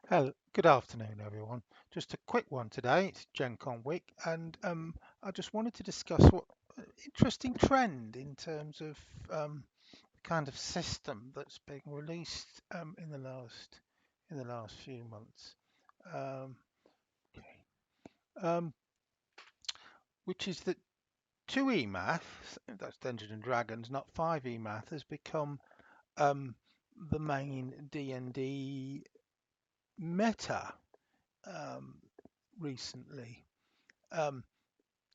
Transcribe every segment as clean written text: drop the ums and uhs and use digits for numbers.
Hello, good afternoon, everyone. Just a quick one today. It's Gen Con week, and I just wanted to discuss what interesting trend in terms of kind of system that's being released in the last few months, um, um, which is that 2E math, that's Dungeons and Dragons, not 5E math, has become um, the main D&D meta um, recently. Um,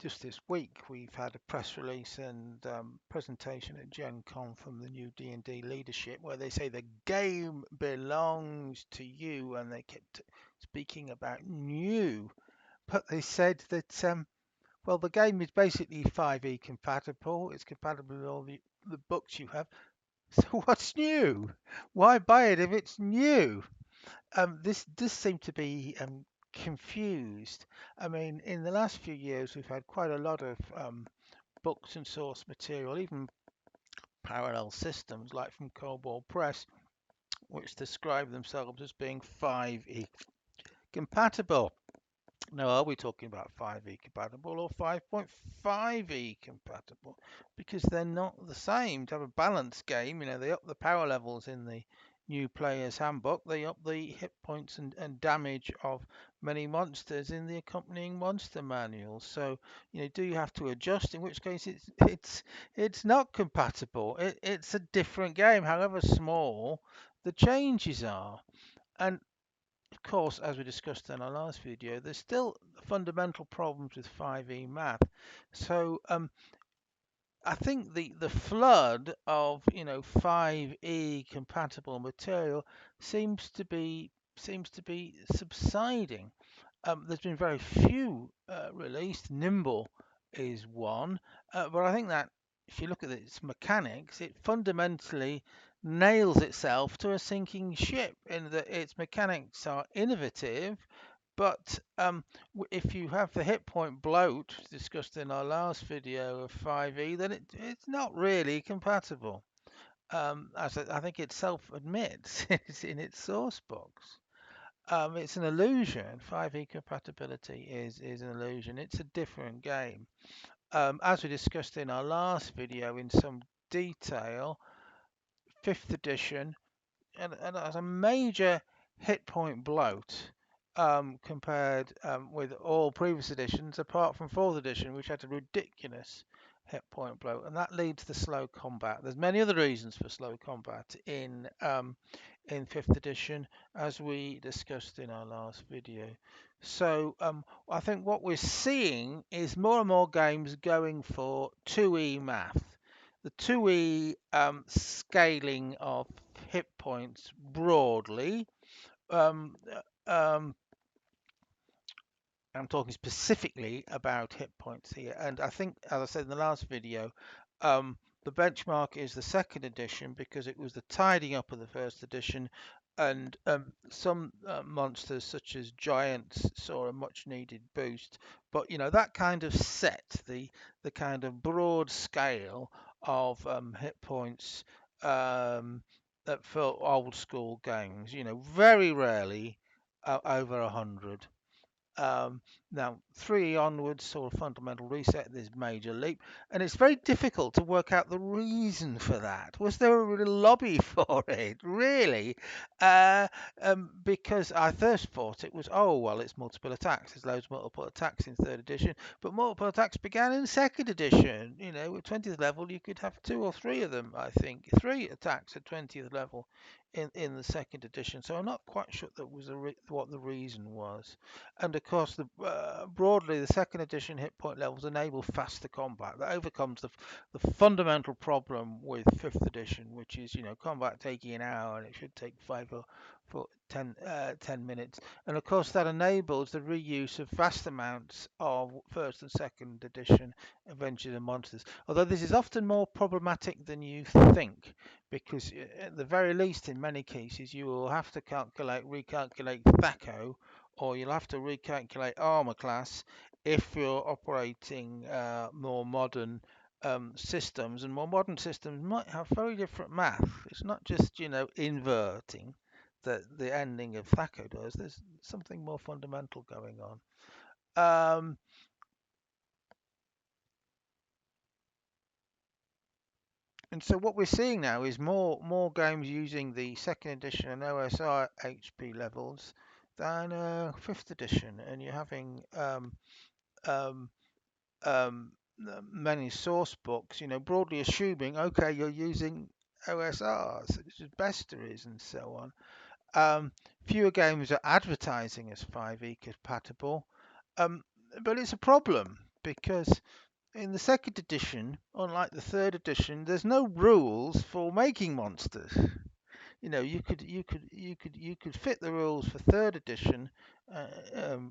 just this week, we've had a press release and presentation at Gen Con from the new D&D leadership where they say the game belongs to you, and they kept speaking about new. But they said that, well, the game is basically 5e compatible. It's compatible with all the books you have. So what's new? Why buy it if it's new? This does seem to be confused. I mean, in the last few years, we've had quite a lot of books and source material, even parallel systems like from Cobalt Press, which describe themselves as being 5e compatible. Now, are we talking about 5e compatible or 5.5e compatible? Because they're not the same. To have a balanced game, they up the power levels in the new player's handbook, they up the hit points and damage of many monsters in the accompanying monster manual. So, do you have to adjust? In which case, it's not compatible. It's a different game, however small the changes are. And of course, as we discussed in our last video, there's still fundamental problems with 5e math. So I think the flood of 5e compatible material seems to be subsiding. There's been very few released. Nimble is one, but I think that if you look at its mechanics, it fundamentally nails itself to a sinking ship in that its mechanics are innovative, but if you have the hit point bloat discussed in our last video of 5e, then it's not really compatible. As I think it self admits it's in its source box. It's an illusion. 5e compatibility is an illusion. It's a different game. As we discussed in our last video in some detail, 5th edition and has a major hit point bloat compared with all previous editions, apart from 4th edition, which had a ridiculous hit point bloat, and that leads to slow combat. There's many other reasons for slow combat in 5th edition, as we discussed in our last video. So I think what we're seeing is more and more games going for 2e math. The 2e scaling of hit points broadly. Um, um, I'm talking specifically about hit points here, and I think, as I said in the last video, the benchmark is the 2nd edition because it was the tidying up of the 1st edition, and some monsters such as giants saw a much needed boost. But that kind of set the kind of broad scale of hit points for old school games. Very rarely over 100. Now, 3 onwards saw a fundamental reset, this major leap, and it's very difficult to work out the reason for that. Was there a real lobby for it? Really? Uh, because I first thought it was, oh, well, it's multiple attacks. There's loads of multiple attacks in 3rd edition, but multiple attacks began in 2nd edition. At 20th level, you could have 2 or 3 of them, I think. 3 attacks at 20th level in the 2nd edition, so I'm not quite sure that was what the reason was. And of course, broadly, the 2nd edition hit point levels enable faster combat. That overcomes the fundamental problem with 5th edition, which is combat taking an hour and it should take 10 minutes. And of course, that enables the reuse of vast amounts of 1st and 2nd edition Adventures and Monsters. Although this is often more problematic than you think, because at the very least, in many cases, you will have to recalculate THACO, or you'll have to recalculate armor class if you're operating more modern systems. And more modern systems might have very different math. It's not just inverting. the ending of Thaco does. There's something more fundamental going on. Um, and so what we're seeing now is more games using the second edition and OSR HP levels than fifth edition, and you're having um, um, many source books, broadly assuming, okay, you're using OSRs, such as bestiaries and so on. Fewer games are advertising as 5e compatible, um, but it's a problem because in the second edition, unlike the third edition, there's no rules for making monsters. You could fit the rules for third edition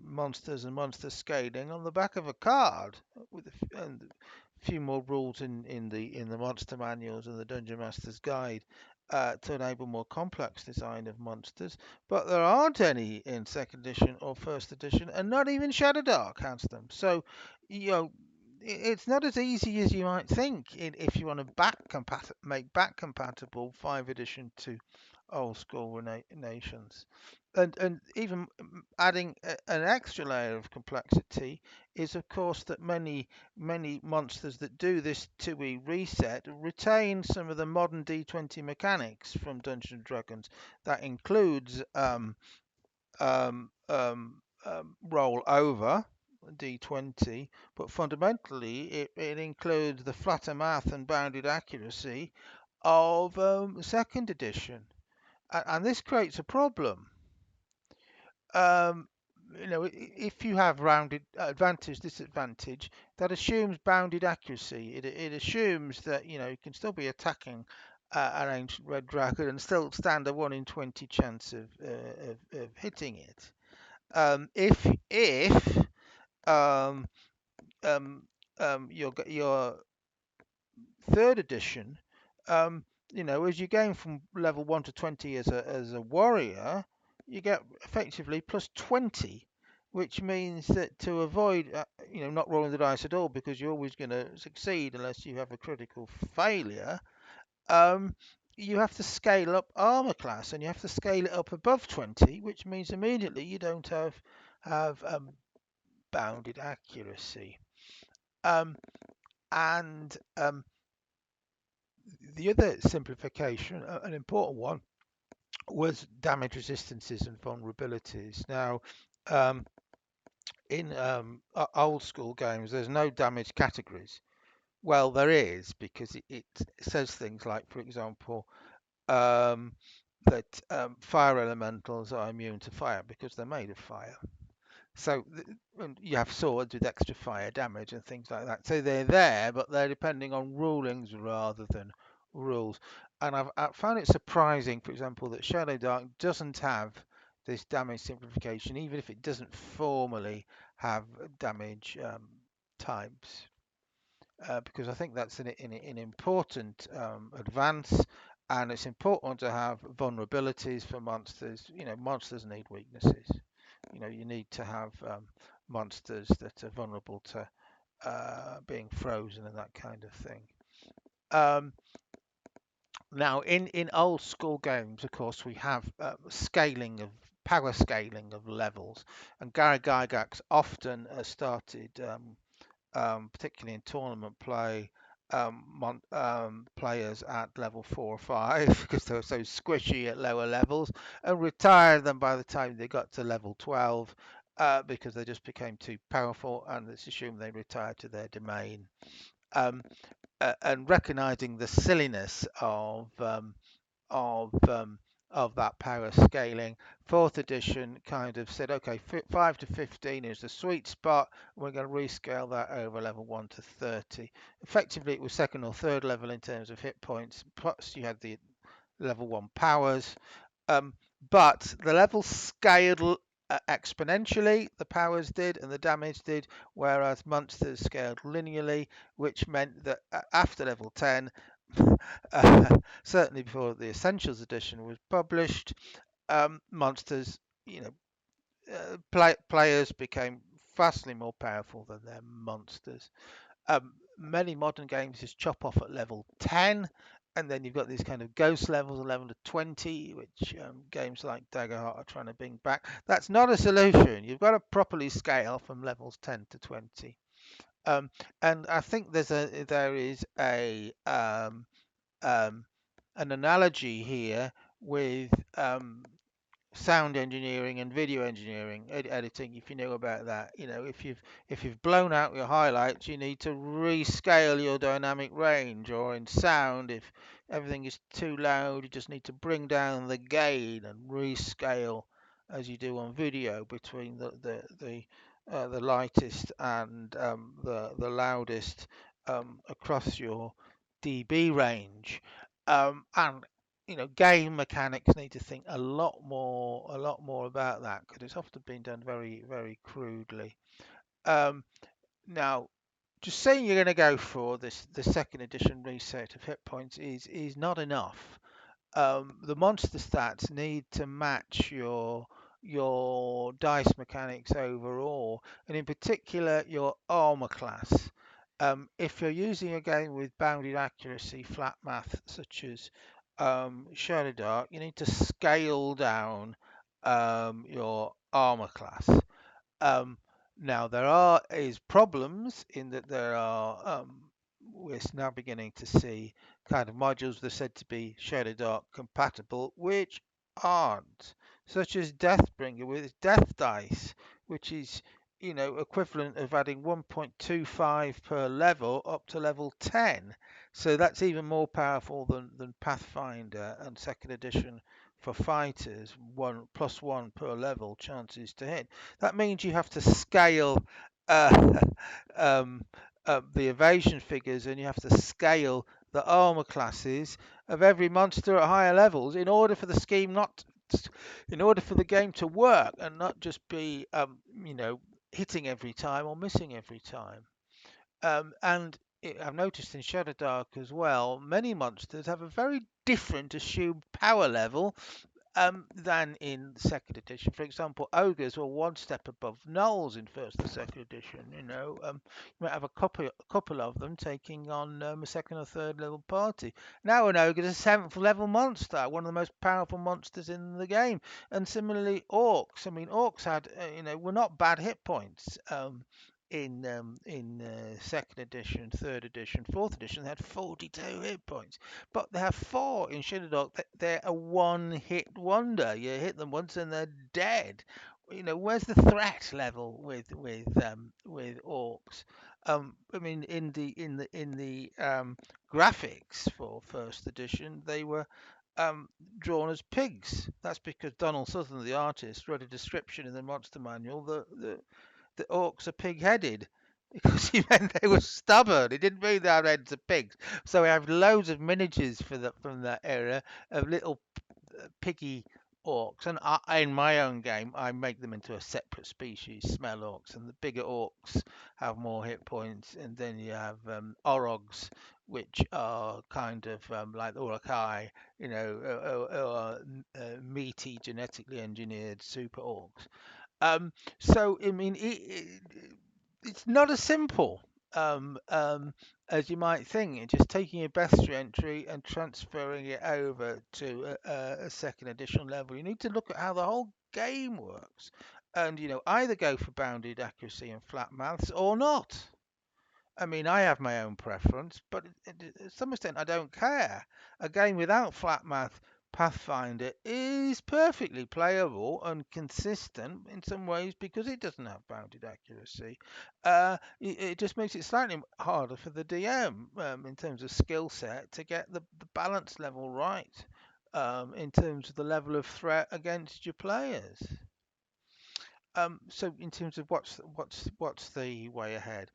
monsters and monster scaling on the back of a card with and a few more rules in the monster manuals and the Dungeon Master's Guide to enable more complex design of monsters. But there aren't any in second edition or first edition, and not even Shadowdark has them. So, you know. It's not as easy as you might think if you want to make back compatible 5 edition to old school nations. And even adding an extra layer of complexity is, of course, that many monsters that do this 2e reset retain some of the modern D20 mechanics from Dungeons and Dragons. That includes roll over D20, but fundamentally it includes the flatter math and bounded accuracy of second edition, and this creates a problem. Um, if you have rounded advantage, disadvantage, that assumes bounded accuracy. It assumes that you can still be attacking an ancient red dragon and still stand a 1 in 20 chance of hitting it. If um, your third edition, as you're going from level 1 to 20 as a warrior, you get effectively plus 20, which means that to avoid, not rolling the dice at all because you're always going to succeed unless you have a critical failure, um, you have to scale up armor class and you have to scale it up above 20, which means immediately you don't have bounded accuracy. And The other simplification, an important one, was damage resistances and vulnerabilities. Now, um, in old school games, there's no damage categories. Well, there is because it says things like, for example, um, that fire elementals are immune to fire because they're made of fire. So you have swords with extra fire damage and things like that. So they're there, but they're depending on rulings rather than rules. And I've found it surprising, for example, that Shadow Dark doesn't have this damage simplification, even if it doesn't formally have damage types. Because I think that's an important advance, and it's important to have vulnerabilities for monsters. Monsters need weaknesses. You need to have monsters that are vulnerable to being frozen and that kind of thing. Now, in old school games, of course, we have power scaling of levels, and Gary Gygax often started particularly in tournament play, players at level 4 or 5 because they were so squishy at lower levels, and retired them by the time they got to level 12 because they just became too powerful, and it's assumed they retired to their domain. And recognizing the silliness of of that power scaling, fourth edition kind of said, okay, 5 to 15 is the sweet spot. We're going to rescale that over level 1 to 30. Effectively, it was second or third level in terms of hit points. Plus, you had the level 1 powers. But the levels scaled exponentially, the powers did and the damage did, whereas monsters scaled linearly, which meant that after level 10, certainly before the Essentials edition was published, monsters, players became vastly more powerful than their monsters. Many modern games just chop off at level 10, And then you've got these kind of ghost levels, 11 to 20, which games like Daggerheart are trying to bring back. That's not a solution. You've got to properly scale from levels 10 to 20. Um, and I think there is um, an analogy here with sound engineering and video engineering, editing. If you know about that, if you've blown out your highlights, you need to rescale your dynamic range. Or in sound, if everything is too loud, you just need to bring down the gain and rescale, as you do on video, between the lightest and the loudest across your dB range. And game mechanics need to think a lot more about that, because it's often been done very, very crudely. Um, Now, just saying you're going to go for this the second edition reset of hit points is not enough. The monster stats need to match your dice mechanics overall, and in particular your armor class. If you're using a game with bounded accuracy, flat math, such as Shadow Dark, you need to scale down your armor class. Um, Now there are is problems in that we're now beginning to see kind of modules that are said to be Shadow Dark compatible, which aren't, such as Deathbringer with its Death Dice, which is equivalent of adding 1.25 per level up to level 10. So that's even more powerful than Pathfinder and second edition for fighters, one plus one per level chances to hit. That means you have to scale uh, um, the evasion figures, and you have to scale the armor classes of every monster at higher levels in order for the scheme not, in order for the game to work and not just be, hitting every time or missing every time. I've noticed in Shadow Dark as well, many monsters have a very different assumed power level than in second edition. For example, ogres were one step above gnolls in first or second edition. You might have a couple of them taking on a second or third level party. Now an ogre is a seventh level monster, one of the most powerful monsters in the game. And similarly, orcs. I mean, orcs had were not bad hit points. In second edition, third edition, fourth edition, they had 42 hit points, but they have four in Shadow Dog. They're a one-hit wonder. You hit them once and they're dead. Where's the threat level with orcs? I mean, in the graphics for first edition, they were drawn as pigs. That's because Donald Sutherland, the artist, wrote a description in the monster manual that the orcs are pig-headed, because he meant they were stubborn. He didn't mean they had heads of pigs. So we have loads of miniatures from that era of little piggy orcs. And in my own game, I make them into a separate species, smell orcs, and the bigger orcs have more hit points. And then you have orogs, which are kind of like the Urukai, meaty, genetically engineered super orcs. So I mean, it's not as simple as you might think. It's just taking your bestiary entry and transferring it over to a second edition level. You need to look at how the whole game works, and either go for bounded accuracy and flat maths or not. I mean, I have my own preference, but to some extent, I don't care. A game without flat math Pathfinder is perfectly playable and consistent in some ways because it doesn't have bounded accuracy. It just makes it slightly harder for the DM in terms of skill set to get the balance level right in terms of the level of threat against your players. So in terms of what's the way ahead?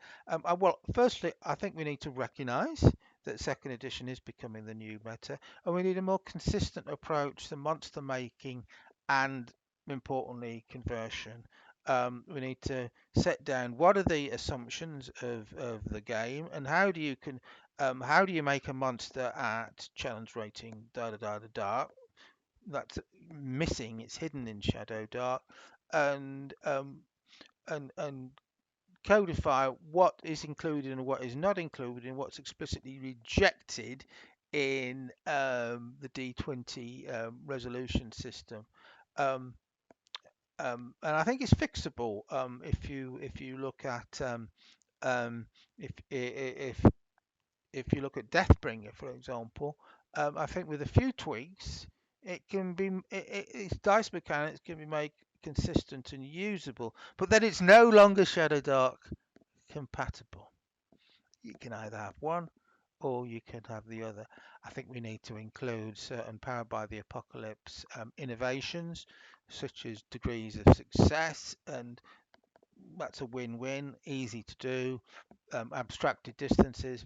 Well, firstly, I think we need to recognise that second edition is becoming the new meta, and we need a more consistent approach to monster making and, importantly, conversion. We need to set down what are the assumptions of the game, and how do you make a monster at challenge rating da da da da da. That's missing. It's hidden in Shadow Dark, and and codify what is included and what is not included and what's explicitly rejected in the D20 resolution system. Um, and I think it's fixable if you look at um, if you look at Deathbringer, for example. I think with a few tweaks, it can be its dice mechanics can be made consistent and usable, but then it's no longer Shadow Dark compatible. You can either have one or you can have the other. I think we need to include certain Powered by the Apocalypse innovations, such as degrees of success, and that's a win-win, easy to do. Abstracted distances,